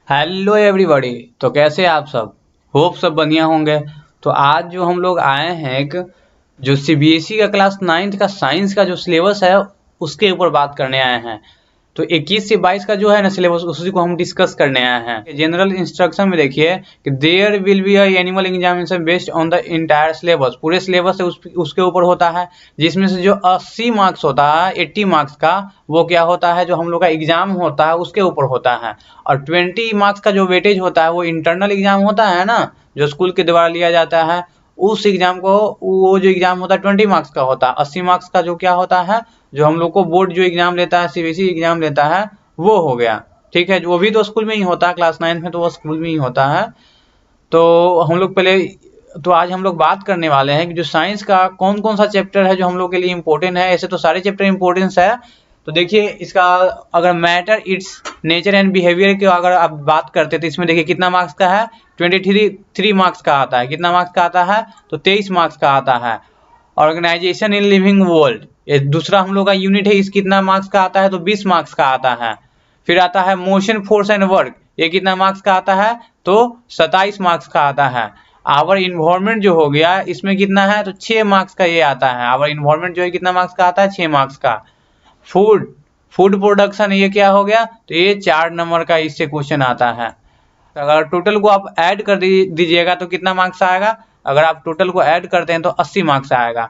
Hello everybody. तो कैसे हैं आप सब? होप सब बढ़िया होंगे। तो आज जो हम लोग आए हैं एक जो सीबीएसई का क्लास 9th का साइंस का जो सिलेबस है उसके ऊपर बात करने आए हैं। तो 21 से 22 का जो है ना सिलेबस उसी को हम डिस्कस करने आए हैं। जनरल इंस्ट्रक्शन में देखिए कि there will be a annual examination based on the entire syllabus. पूरे सिलेबस से उसके ऊपर होता है, जिसमें से जो 80 मार्क्स होता है 80 मार्क्स का वो क्या होता है, जो हम लोग का एग्जाम होता है उसके ऊपर होता है। और 20 मार्क्स का जो वेटेज होता है वो इंटरनल एग्जाम होता है ना, जो स्कूल के द्वारा लिया जाता है। उस एग्जाम को वो जो एग्जाम होता है 20 मार्क्स का होता है। 80 मार्क्स का जो क्या होता है, जो हम लोग को बोर्ड जो एग्जाम लेता है, सीबीएसई एग्जाम लेता है, वो हो गया। ठीक है, वो भी तो स्कूल में ही होता है, क्लास 9 में तो वो स्कूल में ही होता है। तो हम लोग पहले तो आज हम लोग बात करने वाले हैं कि जो साइंस का कौन कौन सा चैप्टर है जो हम लोग के लिए इम्पोर्टेंट है। ऐसे तो सारे चैप्टर इम्पोर्टेंस है। तो देखिए इसका अगर matter it's nature and behaviour की अगर आप बात करते हैं तो इसमें देखिए कितना मार्क्स का है, 23 मार्क्स का आता है। कितना मार्क्स का आता है? तो 23 मार्क्स का आता है। ऑर्गेनाइजेशन इन लिविंग वर्ल्ड ये दूसरा हम लोग का यूनिट है, इस कितना मार्क्स का आता है? तो 20 मार्क्स का आता है। फिर आता है मोशन फोर्स एंड वर्क, ये कितना मार्क्स का आता है? तो 27 मार्क्स का आता है। आवर इन्वायरमेंट जो हो गया इसमें कितना है? तो 6 मार्क्स का ये आता है। आवर इन्वायरमेंट जो है कितना मार्क्स का आता है? 6 मार्क्स का। फूड फूड प्रोडक्शन ये क्या हो गया? तो ये 4 नंबर का इससे क्वेश्चन आता है। अगर टोटल को आप ऐड कर दीजिएगा तो कितना मार्क्स आएगा? अगर आप टोटल को ऐड करते हैं तो 80 मार्क्स आएगा।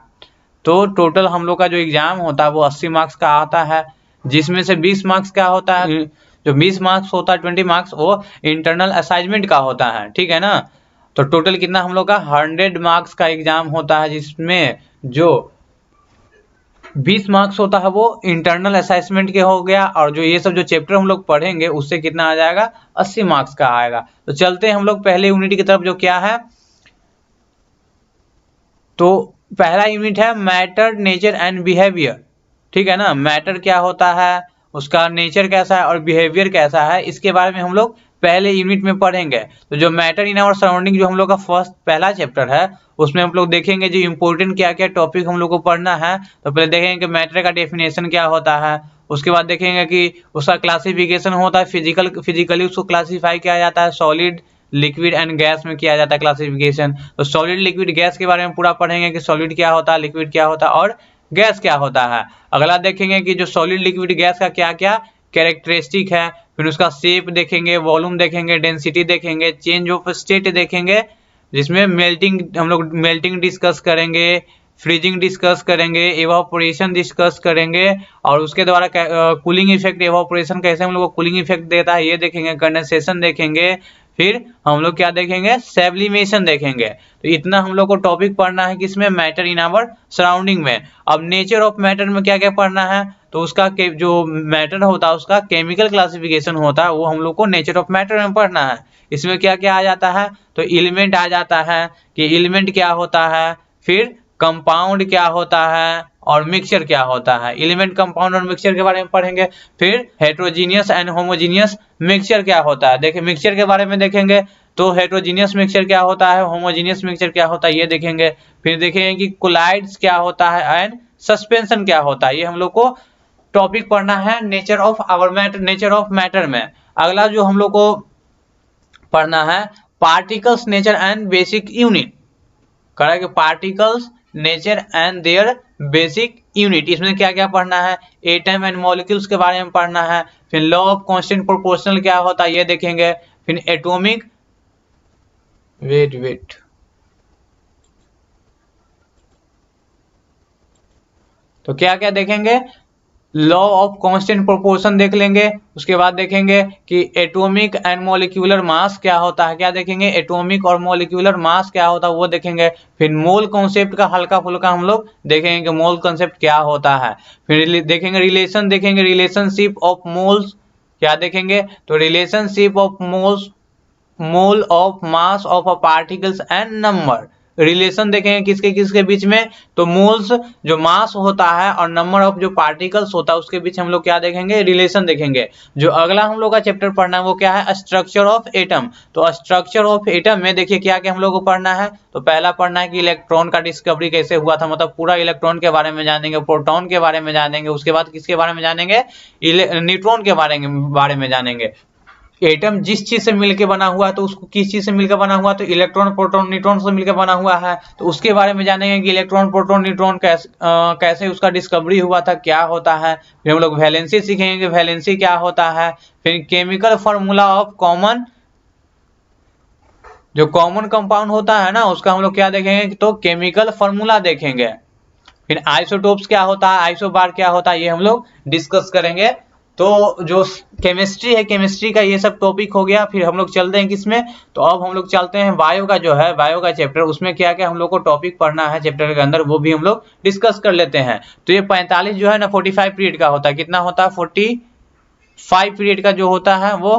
तो टोटल हम लोग का जो एग्जाम होता है वो 80 मार्क्स का आता है, जिसमें से 20 मार्क्स क्या होता है? जो 20 मार्क्स होता है 20 मार्क्स वो इंटरनल असाइनमेंट का होता है। ठीक है ना। तो टोटल कितना हम लोग का 100 मार्क्स का एग्जाम होता है, जिसमें जो 20 मार्क्स होता है वो इंटरनल असेसमेंट के हो गया, और जो ये सब जो चैप्टर हम लोग पढ़ेंगे उससे कितना आ जाएगा? 80 मार्क्स का आएगा। तो चलते हैं हम लोग पहले यूनिट की तरफ, जो क्या है। तो पहला यूनिट है मैटर नेचर एंड बिहेवियर। ठीक है ना। मैटर क्या होता है, उसका नेचर कैसा है और बिहेवियर कैसा है, इसके बारे में हम लोग पहले यूनिट में पढ़ेंगे। तो जो मैटर इन आवर सराउंडिंग जो हम लोग का पहला चैप्टर है उसमें हम लोग देखेंगे जो इंपॉर्टेंट क्या क्या टॉपिक हम लोग को पढ़ना है। तो पहले देखेंगे कि मैटर का डेफिनेशन क्या होता है। उसके बाद देखेंगे कि उसका क्लासिफिकेशन होता है, फिजिकली उसको क्लासीफाई किया जाता है, सॉलिड लिक्विड एंड गैस में किया जाता है क्लासिफिकेशन। तो सॉलिड लिक्विड गैस के बारे में पूरा पढ़ेंगे कि सॉलिड क्या होता है, लिक्विड क्या होता है और गैस क्या होता है। अगला देखेंगे कि जो सॉलिड लिक्विड गैस का क्या क्या कैरेक्टरिस्टिक है। फिर उसका शेप देखेंगे, वॉल्यूम देखेंगे, डेंसिटी देखेंगे, चेंज ऑफ स्टेट देखेंगे, जिसमें मेल्टिंग हम लोग मेल्टिंग डिस्कस करेंगे, फ्रीजिंग डिस्कस करेंगे, इवापोरेशन डिस्कस करेंगे, और उसके द्वारा कूलिंग इफेक्ट, इवापोरेशन कैसे हम लोग को कूलिंग इफेक्ट देता है ये देखेंगे, कंडेंसेशन देखेंगे। फिर हम लोग क्या देखेंगे? सब्लिमेशन देखेंगे। तो इतना हम लोग को टॉपिक पढ़ना है किसमें? मैटर इन आवर सराउंडिंग में। अब नेचर ऑफ मैटर में क्या क्या पढ़ना है? तो उसका जो मैटर होता है उसका केमिकल क्लासिफिकेशन होता है, वो हम लोग को नेचर ऑफ मैटर में पढ़ना है। इसमें क्या क्या आ जाता है? तो एलिमेंट आ जाता है कि एलिमेंट क्या होता है, फिर कंपाउंड क्या होता है और मिक्सचर क्या होता है। एलिमेंट, कंपाउंड और मिक्सचर के बारे में पढ़ेंगे। फिर हेट्रोजीनियस एंड होमोजीनियस मिक्सचर क्या होता है, देखिए मिक्सचर के बारे में देखेंगे। तो हेट्रोजीनियस मिक्सचर क्या होता है, होमोजीनियस मिक्सचर क्या होता है ये देखेंगे। फिर देखेंगे कि कोलाइड्स क्या होता है एंड सस्पेंशन क्या होता है। ये हम लोग को टॉपिक पढ़ना है nature of our matter, nature of matter में। अगला जो हम लोग को पढ़ना है particles nature and basic unit. करेंगे particles nature and their basic unit. इसमें क्या क्या पढ़ना है? एटम एंड मॉलिक्यूल्स के बारे में पढ़ना है। फिर लॉ ऑफ कांस्टेंट प्रोपोर्शनल क्या होता है ये देखेंगे। फिर एटॉमिक वेट तो क्या क्या देखेंगे? लॉ ऑफ कांस्टेंट प्रोपोर्शन देख लेंगे। उसके बाद देखेंगे कि एटॉमिक एंड मॉलिक्यूलर मास क्या होता है, क्या देखेंगे? एटॉमिक और मॉलिक्यूलर मास क्या होता है वो देखेंगे। फिर मोल कॉन्सेप्ट का हल्का फुल्का हम लोग देखेंगे कि मोल कॉन्सेप्ट क्या होता है। फिर देखेंगे रिलेशन, देखेंगे रिलेशनशिप ऑफ मोल्स क्या देखेंगे। तो relationship of moles, mole of mass of a particles and number. Relation देखेंगे किसके किसके बीच में। तो मोल्स जो मास होता है और नंबर ऑफ जो पार्टिकल्स होता है उसके बीच हम लोग क्या देखेंगे? रिलेशन देखेंगे। जो अगला हम लोग का चैप्टर पढ़ना है वो क्या है? Structure of atom. तो स्ट्रक्चर ऑफ एटम में देखिए क्या क्या हम लोग को पढ़ना है। तो पहला पढ़ना है कि इलेक्ट्रॉन का डिस्कवरी कैसे हुआ था, मतलब पूरा इलेक्ट्रॉन के बारे में जानेंगे, प्रोटॉन के बारे में जानेंगे। उसके बाद किसके बारे में जानेंगे? न्यूट्रॉन के बारे में जानेंगे। एटम जिस चीज से मिलकर बना हुआ है तो उसको किस चीज से मिलकर बना हुआ, तो इलेक्ट्रॉन प्रोटॉन न्यूट्रॉन से मिलकर बना हुआ है। तो उसके बारे में जानेंगे कि इलेक्ट्रॉन प्रोटॉन न्यूट्रॉन कैसे उसका डिस्कवरी हुआ था, क्या होता है। फिर हम लोग वैलेंसी सीखेंगे कि वैलेंसी क्या होता है। फिर केमिकल फॉर्मूला ऑफ कॉमन, जो कॉमन कंपाउंड होता है ना उसका हम लोग क्या देखेंगे, तो केमिकल फॉर्मूला देखेंगे। फिर आइसोटोप्स क्या होता है, आइसोबार क्या होता है, ये हम लोग डिस्कस करेंगे। तो जो केमिस्ट्री है, केमिस्ट्री का ये सब टॉपिक हो गया। फिर हम लोग चलते हैं किसमें, तो अब हम लोग चलते हैं बायो का, जो है बायो का चैप्टर, उसमें क्या क्या हम लोग को टॉपिक पढ़ना है चैप्टर के अंदर वो भी हम लोग डिस्कस कर लेते हैं। तो ये 45 जो है ना 45 पीरियड का होता है। कितना होता है, 45 पीरियड का जो होता है वो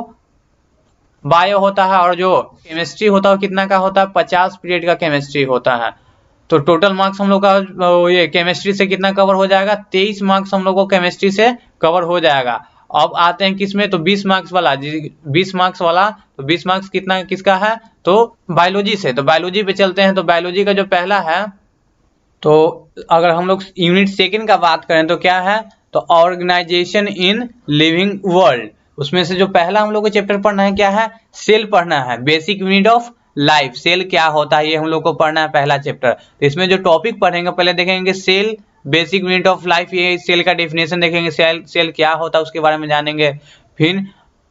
बायो होता है। और जो केमिस्ट्री होता है कितना का होता है, 50 पीरियड का केमिस्ट्री होता है। तो टोटल मार्क्स हम लोग का ये केमिस्ट्री से कितना कवर हो जाएगा, 23 मार्क्स हम लोग को केमिस्ट्री से कवर हो जाएगा। अब आते हैं किसमें, तो 20 मार्क्स वाला, 20 मार्क्स वाला, तो 20 मार्क्स कितना किसका है, तो बायोलॉजी से। तो बायोलॉजी पे चलते हैं। तो बायोलॉजी का जो पहला है, तो अगर हम लोग यूनिट सेकंड का बात करें तो क्या है, तो ऑर्गेनाइजेशन इन लिविंग वर्ल्ड। उसमें से जो पहला हम लोग को चैप्टर पढ़ना है क्या है, सेल पढ़ना है, basic unit of life, cell क्या होता है ये हम लोग को पढ़ना है पहला चैप्टर। तो इसमें जो टॉपिक पढ़ेंगे पहले देखेंगे cell, basic unit of life, ये सेल का डेफिनेशन देखेंगे, सेल क्या होता है उसके बारे में जानेंगे। फिर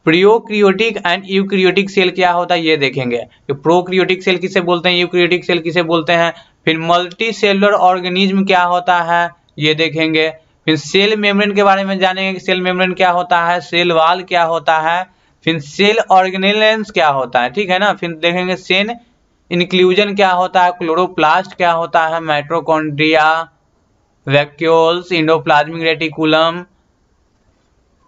प्रोक्रियोटिक एंड यूक्रियोटिक सेल क्या होता है ये देखेंगे, कि प्रोक्रियोटिक सेल किसे बोलते हैं, यूक्रियोटिक सेल किसे बोलते हैं। फिर मल्टी सेलुलर ऑर्गेनिज्म क्या होता है ये देखेंगे। फिर सेल मेम्ब्रेन के बारे में जानेंगे कि सेल मेम्ब्रेन क्या होता है, सेल वॉल क्या होता है। फिर सेल ऑर्गेनेल्स क्या होता है, ठीक है ना। फिर देखेंगे सेल इंक्लूजन क्या होता है, क्लोरोप्लास्ट क्या होता है, माइटोकॉन्ड्रिया, वैक्यूल्स, एंडोप्लाज्मिक रेटिकुलम,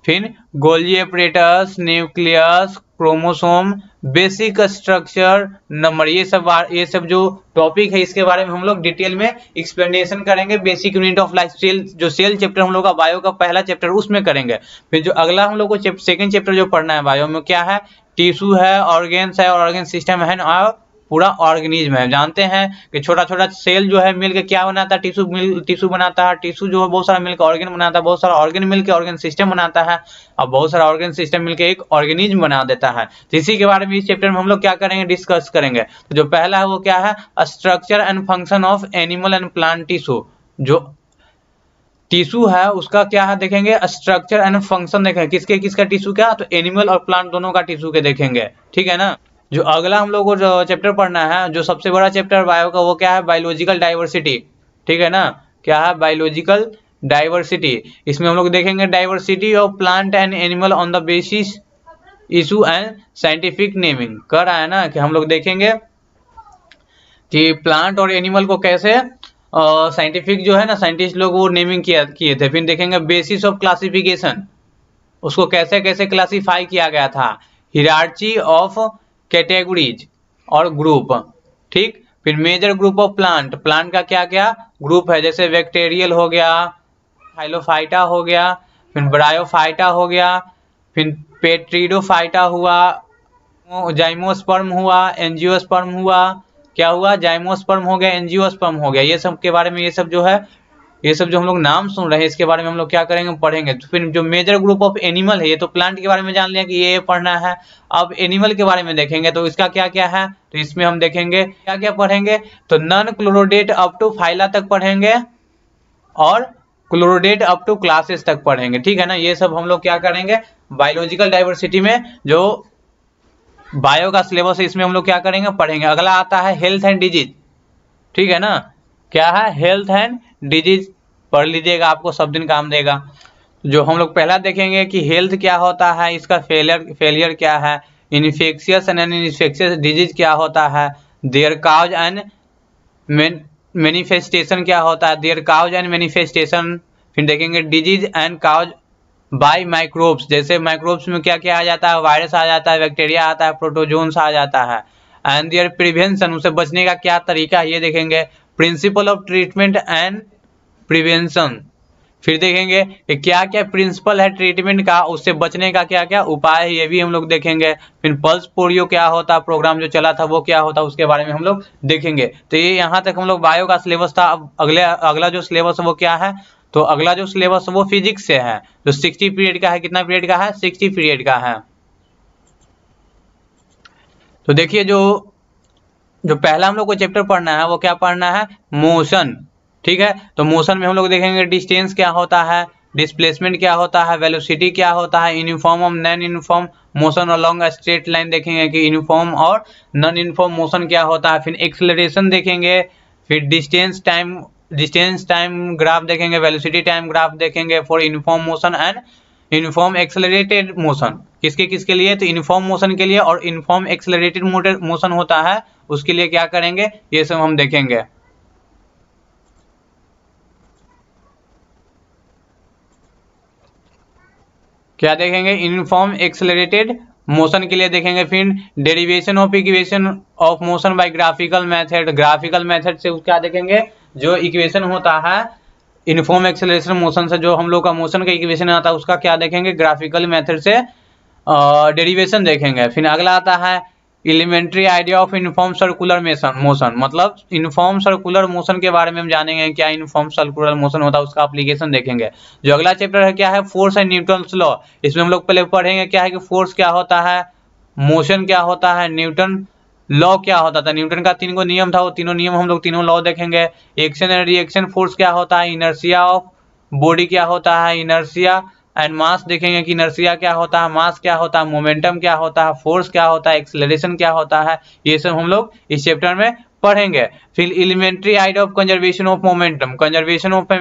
फिर Golgi apparatus, nucleus, chromosome, basic structure, number, ये सब जो टॉपिक है इसके बारे में हम लोग डिटेल में एक्सप्लेनेशन करेंगे। Basic unit of life, cell, जो सेल चैप्टर हम लोग का बायो का पहला चैप्टर उसमें करेंगे। फिर जो अगला हम लोग को सेकंड चैप्टर जो पढ़ना है बायो में क्या है, टिश्यू है, ऑर्गेन्स है, ऑर्गेन सिस्टम है और पूरा ऑर्गेनिज्म है। जानते हैं कि छोटा छोटा सेल जो है मिलकर क्या बनाता है, टिश्यू बनाता है। टिश्यू जो है बहुत सारा मिलकर ऑर्गेन बनाता है, बहुत सारा ऑर्गेन मिलकर ऑर्गेन सिस्टम बनाता है, और बहुत सारा ऑर्गेन सिस्टम मिलकर एक ऑर्गेनिज्म बना देता है। तो इसी के बारे में इस चैप्टर में हम लोग क्या करेंगे, डिस्कस करेंगे। तो जो पहला है वो क्या है, structure and function of animal and plant tissue. जो टिश्यू है उसका क्या है देखेंगे, स्ट्रक्चर एंड फंक्शन देखेंगे, किसके किसका टिश्यू क्या, तो एनिमल और प्लांट दोनों का टिश्यू के देखेंगे, ठीक है ना। जो अगला हम लोग को जो चैप्टर पढ़ना है, जो सबसे बड़ा चैप्टर बायो का, वो क्या है, बायोलॉजिकल डाइवर्सिटी, ठीक है ना। क्या है, बायोलॉजिकल डाइवर्सिटी। इसमें हम लोग देखेंगे diversity of plant and animal on the basis issue and scientific naming. कर रहा है ना कि हम लोग देखेंगे कि प्लांट और एनिमल को कैसे साइंटिफिक जो है ना, साइंटिस्ट लोग वो नेमिंग किए थे। फिर देखेंगे बेसिस ऑफ क्लासिफिकेशन, उसको कैसे कैसे क्लासिफाई किया गया था, हिरार्ची ऑफ कैटेगरीज और ग्रुप, ठीक। फिर major group of plant, plant का क्या क्या ग्रुप है, जैसे बैक्टीरियल हो गया, हाइलोफाइटा हो गया, फिर ब्रायोफाइटा हो गया, फिर पेट्रिडोफाइटा हुआ, जाइमोस्पर्म हुआ, एंजियोस्पर्म हुआ, क्या हुआ, जाइमोस्पर्म हो गया, एंजियोस्पर्म हो गया। ये सब के बारे में, ये सब जो है, ये सब जो हम लोग नाम सुन रहे हैं इसके बारे में हम लोग क्या करेंगे, पढ़ेंगे। तो फिर जो मेजर ग्रुप ऑफ एनिमल है, ये तो प्लांट के बारे में जान लिया कि ये पढ़ना है। अब एनिमल के बारे में देखेंगे तो इसका क्या क्या है, तो इसमें हम देखेंगे क्या क्या पढ़ेंगे, तो नॉन क्लोरोडेट अप टू फाइला तक पढ़ेंगे और क्लोरोडेट अप टू क्लासेस तक पढ़ेंगे, ठीक है ना। ये सब हम लोग क्या करेंगे बायोलॉजिकल डाइवर्सिटी में, जो बायो का सिलेबस है इसमें हम लोग क्या करेंगे, पढ़ेंगे। अगला आता है हेल्थ एंड डिजीज, ठीक है ना। क्या है, हेल्थ एंड डिजीज, पढ़ लीजिएगा, आपको सब दिन काम देगा। जो हम लोग पहला देखेंगे कि हेल्थ क्या होता है, इसका फेलियर क्या है, इन्फेक्शियस एंड इन्फेक्शियस डिजीज क्या होता है, देयर काउज एंड मैनिफेस्टेशन क्या होता है, देयर काउज एंड मैनिफेस्टेशन। फिर देखेंगे disease and cause by microbes, जैसे माइक्रोब्स में क्या क्या आ जाता है, वायरस आ जाता है, बैक्टीरिया आता है, प्रोटोजोन्स आ जाता है। एंड देयर प्रिवेंशन, उसे बचने का क्या तरीका है ये देखेंगे। Principle of treatment and prevention, फिर देखेंगे कि क्या क्या प्रिंसिपल है ट्रीटमेंट का, उससे बचने का क्या क्या उपाय है, ये भी हम लोग देखेंगे। फिर पल्स पोलियो क्या होता, प्रोग्राम जो चला था वो क्या होता, उसके बारे में हम लोग देखेंगे। तो ये यहाँ तक हम लोग बायो का सिलेबस था। अब अगला जो सिलेबस है वो क्या है, तो अगला जो सिलेबस वो फिजिक्स से है, जो 60 पीरियड का है। कितना पीरियड का है, 60 पीरियड का है। तो देखिए जो पहला हम लोग को चैप्टर पढ़ना है वो क्या पढ़ना है, मोशन। ठीक है, तो मोशन में हम लोग देखेंगे डिस्टेंस क्या होता है, डिस्प्लेसमेंट क्या होता है, वेलोसिटी क्या होता है, यूनिफॉर्म और non uniform motion along straight line देखेंगे कि यूनिफॉर्म और नॉन यूनिफॉर्म मोशन क्या होता है, फिर एक्सेलरेशन देखेंगे, फिर डिस्टेंस टाइम ग्राफ देखेंगे, वेलोसिटी टाइम ग्राफ देखेंगे for uniform motion and uniform accelerated motion. किसके किसके लिए, तो यूनिफॉर्म मोशन के लिए, और यूनिफॉर्म एक्सेलरेटेड मोशन होता है उसके लिए क्या करेंगे, ये सब हम देखेंगे। क्या देखेंगे, यूनिफॉर्म एक्सेलरेटेड मोशन के लिए देखेंगे। फिर derivation of equation of motion by graphical method, graphical method से क्या देखेंगे, जो इक्वेशन होता है यूनिफॉर्म एक्सेलरेशन मोशन से, जो हम लोग का मोशन का इक्वेशन आता है उसका क्या देखेंगे, ग्राफिकल मेथड से डेरिवेशन देखेंगे। फिर अगला आता है elementary idea of uniform circular motion, मतलब यूनिफॉर्म सर्कुलर मोशन के बारे में हम जानेंगे, क्या यूनिफॉर्म सर्कुलर मोशन होता है उसका एप्लीकेशन देखेंगे। जो अगला चैप्टर है क्या है, फोर्स एंड न्यूटन्स लॉ। इसमें हम लोग पहले पढ़ेंगे क्या है कि फोर्स क्या होता है, मोशन क्या होता है, न्यूटन लॉ क्या होता था, न्यूटन का 3 नियम था, वो तीनों नियम हम लोग तीनों लॉ देखेंगे। एक्शन एंड रिएक्शन फोर्स क्या होता है, इनर्शिया ऑफ बॉडी क्या होता है, इनर्शिया एंड मास देखेंगे कि इनर्शिया क्या होता है, मास क्या होता है, मोमेंटम क्या होता है, फोर्स क्या होता है, एक्सेलरेशन क्या होता है, ये सब हम लोग इस चैप्टर में पढ़ेंगे। फिर elementary idea of conservation of momentum, conservation of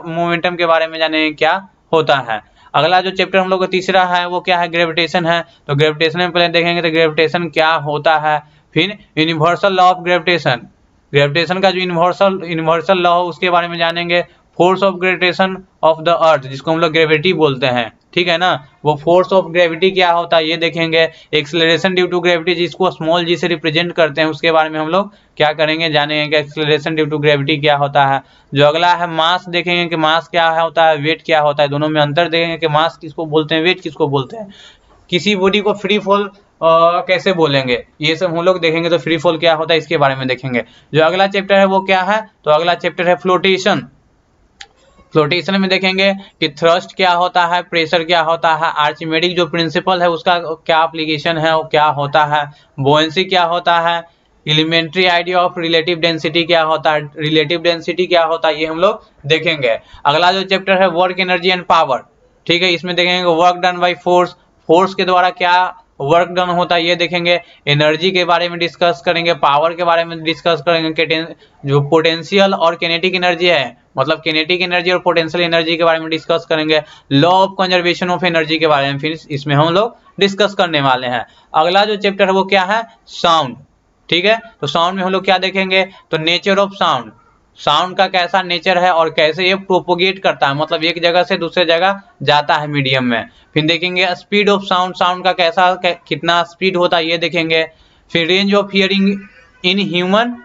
momentum के बारे में जानेंगे क्या होता है। अगला जो चैप्टर हम लोग का तीसरा है वो क्या है, ग्रेविटेशन है। तो ग्रेविटेशन में पहले देखेंगे तो ग्रेविटेशन क्या होता है। फिर universal law of gravitation, gravitation का जो यूनिवर्सल लॉ है उसके बारे में जानेंगे। Force of gravitation of the earth, जिसको हम लोग ग्रेविटी बोलते हैं, ठीक है ना, वो फोर्स ऑफ ग्रेविटी क्या होता है ये देखेंगे। एक्सेलरेशन ड्यू टू ग्रेविटी, जिसको स्मॉल जी से रिप्रेजेंट करते हैं, उसके बारे में हम लोग क्या करेंगे, जानेंगे कि एक्सेलरेशन ड्यू टू ग्रेविटी क्या होता है। जो अगला है मास देखेंगे कि मास क्या होता है, वेट क्या होता है, दोनों में अंतर देखेंगे कि मास किसको बोलते हैं, वेट किसको बोलते हैं, किसी बॉडी को फ्री फॉल कैसे बोलेंगे, ये सब हम लोग देखेंगे। तो फ्री फॉल क्या होता है इसके बारे में देखेंगे। जो अगला चैप्टर है वो क्या है, तो अगला चैप्टर है फ्लोटेशन। फ्लोटेशन में देखेंगे कि थ्रस्ट क्या होता है, प्रेशर क्या होता है, आर्चिमेडिक जो प्रिंसिपल है उसका क्या एप्लीकेशन है वो क्या होता है, बुओयंसी क्या होता है, elementary idea of relative density क्या होता है, रिलेटिव डेंसिटी क्या होता है, ये हम लोग देखेंगे। अगला जो चैप्टर है वर्क एनर्जी एंड पावर, ठीक है, इसमें देखेंगे work done by force, force के द्वारा क्या वर्क डन होता है ये देखेंगे। एनर्जी के बारे में डिस्कस करेंगे, पावर के बारे में डिस्कस करेंगे, जो पोटेंशियल और किनेटिक एनर्जी है, मतलब किनेटिक एनर्जी और पोटेंशियल एनर्जी के बारे में डिस्कस करेंगे। Law of conservation of energy के बारे में फिर इसमें हम लोग डिस्कस करने वाले हैं। अगला जो चैप्टर है वो क्या है, साउंड, ठीक है। तो साउंड में हम लोग क्या देखेंगे, तो नेचर ऑफ साउंड, साउंड का कैसा नेचर है और कैसे ये प्रोपोगेट करता है, मतलब एक जगह से दूसरे जगह जाता है मीडियम में। फिर देखेंगे स्पीड ऑफ साउंड, साउंड का कैसा कितना स्पीड होता है ये देखेंगे। फिर range of hearing in human,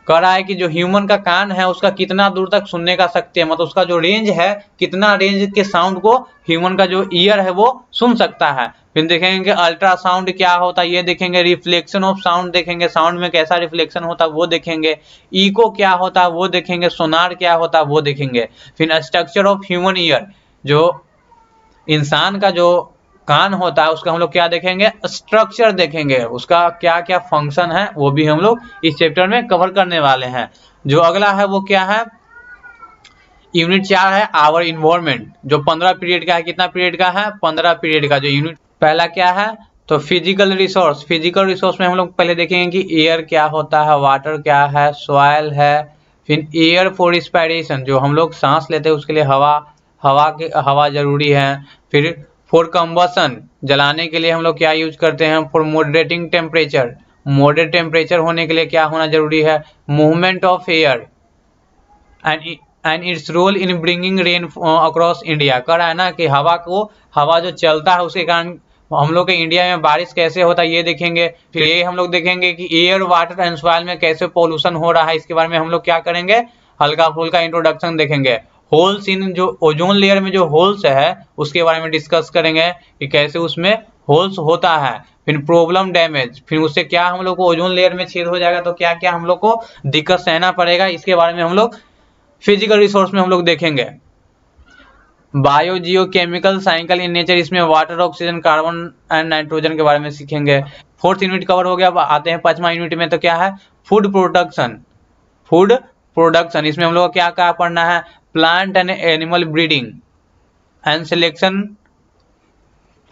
कह रहा है कि जो ह्यूमन का कान है उसका कितना दूर तक सुनने का शक्ति है, मतलब उसका जो रेंज है, कितना रेंज के साउंड को ह्यूमन का जो ईयर है वो सुन सकता है। फिर देखेंगे अल्ट्रासाउंड क्या होता है ये देखेंगे। रिफ्लेक्शन ऑफ साउंड देखेंगे, साउंड में कैसा रिफ्लेक्शन होता है वो देखेंगे। इको क्या होता है वो देखेंगे। सोनार क्या होता है वो देखेंगे। फिर स्ट्रक्चर ऑफ ह्यूमन ईयर, जो इंसान का जो कान होता है उसका हम लोग क्या देखेंगे, स्ट्रक्चर देखेंगे, उसका क्या क्या फंक्शन है वो भी हम लोग इस चैप्टर में कवर करने वाले हैं। जो अगला है वो क्या है, यूनिट 4 है आवर इन्वायरमेंट, जो 15 पीरियड का है। कितना पीरियड का है, 15 पीरियड का। जो यूनिट पहला क्या है, तो फिजिकल रिसोर्स, फिजिकल रिसोर्स में हम लोग पहले देखेंगे कि एयर क्या होता है, वाटर क्या है, सॉइल है। फिर एयर फॉर रिस्पायरेशन, जो हम लोग सांस लेते हैं उसके लिए हवा जरूरी है। फिर फॉर कंबसन, जलाने के लिए हम लोग क्या यूज करते हैं। For moderating temperature, moderate temperature होने के लिए क्या होना जरूरी है, movement of air and its role in bringing rain across India. कर रहा है ना कि हवा जो चलता है उसके कारण हम लोग के इंडिया में बारिश कैसे होता है ये देखेंगे। फिर ये हम लोग देखेंगे कि एयर वाटर एंड सॉइल में कैसे पोल्यूशन हो रहा है, इसके बारे में हम लोग क्या करेंगे, हल्का फुल्का इंट्रोडक्शन देखेंगे। होल्स इन, जो ओजोन लेयर में जो होल्स है उसके बारे में डिस्कस करेंगे कि कैसे उसमें होल्स होता है। फिर प्रॉब्लम डैमेज, फिर उससे क्या हम लोग को ओजोन लेयर में छेद हो जाएगा तो क्या क्या हम लोग को दिक्कत सहना पड़ेगा, इसके बारे में हम लोग फिजिकल रिसोर्स में हम लोग देखेंगे। Bio geo chemical cycle in nature, इसमें water, oxygen, carbon and nitrogen के बारे में सीखेंगे। 4th यूनिट कवर हो गया। अब आते हैं 5वां यूनिट में, तो क्या है, फूड प्रोडक्शन। फूड प्रोडक्शन, इसमें हम लोग को क्या क्या पढ़ना है, plant and animal breeding and selection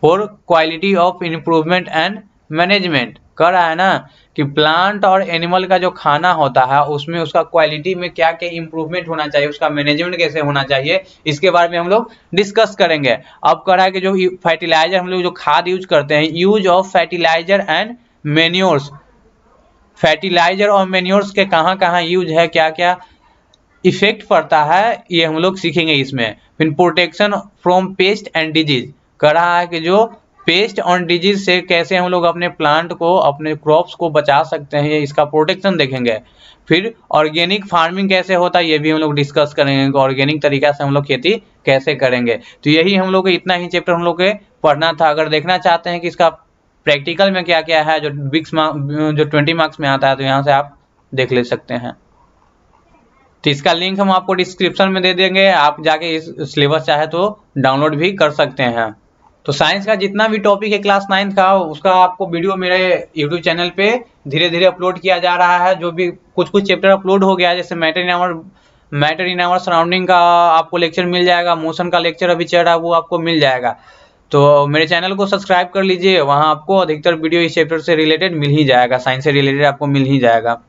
for quality of improvement and management. कह रहा है ना कि प्लांट और एनिमल का जो खाना होता है उसमें उसका क्वालिटी में क्या क्या इंप्रूवमेंट होना चाहिए, उसका मैनेजमेंट कैसे होना चाहिए, इसके बारे में हम लोग डिस्कस करेंगे। अब कह रहा है कि जो फर्टिलाइजर हम लोग जो खाद यूज करते हैं, use of fertiliser and manures, fertiliser और मैन्योर्स के कहाँ कहाँ यूज है, क्या क्या इफेक्ट पड़ता है, ये हम लोग सीखेंगे इसमें। फिर protection from paste and disease, कह रहा है कि जो पेस्ट और डिजीज से कैसे हम लोग अपने प्लांट को, अपने क्रॉप्स को बचा सकते हैं, इसका प्रोटेक्शन देखेंगे। फिर ऑर्गेनिक फार्मिंग कैसे होता है ये भी हम लोग डिस्कस करेंगे, ऑर्गेनिक तरीका से हम लोग खेती कैसे करेंगे। तो यही हम लोग को इतना ही चैप्टर हम लोग के पढ़ना था। अगर देखना चाहते हैं कि इसका प्रैक्टिकल में क्या क्या है जो 20 मार्क्स में आता है, तो यहाँ से आप देख ले सकते हैं। तो इसका लिंक हम आपको डिस्क्रिप्शन में दे देंगे, आप जाके इस सिलेबस चाहे तो डाउनलोड भी कर सकते हैं। तो साइंस का जितना भी टॉपिक है क्लास 9 का, उसका आपको वीडियो मेरे यूट्यूब चैनल पे धीरे धीरे अपलोड किया जा रहा है। जो भी कुछ कुछ चैप्टर अपलोड हो गया है, जैसे मैटर इन आवर सराउंडिंग का आपको लेक्चर मिल जाएगा, मोशन का लेक्चर अभी चल रहा है वो आपको मिल जाएगा। तो मेरे चैनल को सब्सक्राइब कर लीजिए, वहाँ आपको अधिकतर वीडियो इस चैप्टर से रिलेटेड मिल ही जाएगा, साइंस से रिलेटेड आपको मिल ही जाएगा।